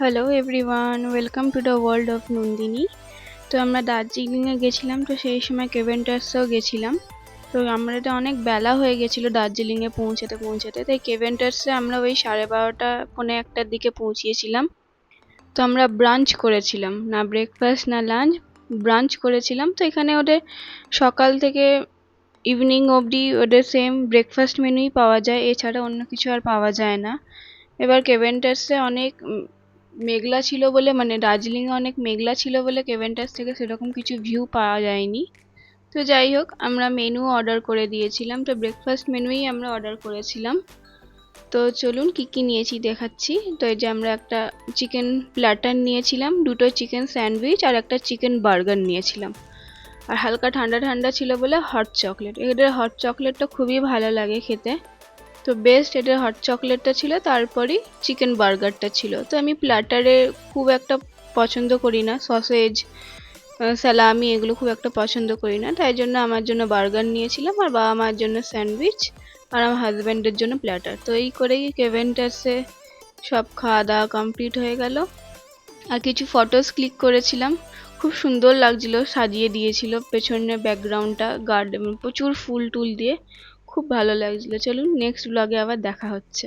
Hello everyone, welcome to the world of Nandini. তো আমরা দার্জিলিংয়ে গেছিলাম, তো সেই সময় কেভেন্টার্সেও গেছিলাম। তো আমাদের অনেক বেলা হয়ে গেছিলো দার্জিলিংয়ে পৌঁছাতে পৌঁছাতে, তাই কেভেন্টার্সে আমরা ওই 12:30 পৌনে একটার দিকে পৌঁছিয়েছিলাম। তো আমরা ব্রাঞ্চ করেছিলাম, না ব্রেকফাস্ট না লাঞ্চ, ব্রাঞ্চ করেছিলাম। তো এখানে ওদের সকাল থেকে ইভিনিং অবধি ওদের সেম ব্রেকফাস্ট মেনুই পাওয়া যায়, এছাড়া অন্য কিছু আর পাওয়া যায় না। এবার কেভেন্টার্সে অনেক মেঘলা ছিল বলে, মানে দার্জিলিংয়ে অনেক মেঘলা ছিল বলে কেভেন্টার্স থেকে সেরকম কিছু ভিউ পাওয়া যায়নি। তো যাই হোক, আমরা মেনু অর্ডার করে দিয়েছিলাম, তো ব্রেকফাস্ট মেনুই আমরা অর্ডার করেছিলাম। তো চলুন কি কি নিয়েছি দেখাচ্ছি। তো এই যে আমরা একটা চিকেন প্ল্যাটার নিয়েছিলাম, দুটো চিকেন স্যান্ডউইচ আর একটা চিকেন বার্গার নিয়েছিলাম। আর হালকা ঠান্ডা ঠান্ডা ছিল বলে হট চকলেট, এদের হট চকলেটটা খুবই ভালো লাগে খেতে। তো বেস্ট এটার হট চকলেটটা ছিল, তারপরেই চিকেন বার্গারটা ছিল। তো আমি প্ল্যাটারে খুব একটা পছন্দ করি না, সসেজ স্যালামি এগুলো খুব একটা পছন্দ করি না, তাই জন্য আমার জন্য বার্গার নিয়েছিলাম, আর বাবা মার জন্য স্যান্ডউইচ, আর আমার হাজব্যান্ডের জন্য প্ল্যাটার। তো এই করেই কেভেন্টার্সে সব খাওয়া দাওয়া কমপ্লিট হয়ে গেল। আর কিছু ফটোস ক্লিক করেছিলাম, খুব সুন্দর লাগছিল, সাজিয়ে দিয়েছিল পেছনের ব্যাকগ্রাউন্ডটা গার্ডেন, প্রচুর ফুল টুল দিয়ে খুব ভালো লাগছিল। চলুন নেক্সট ব্লগে আবার দেখা হচ্ছে।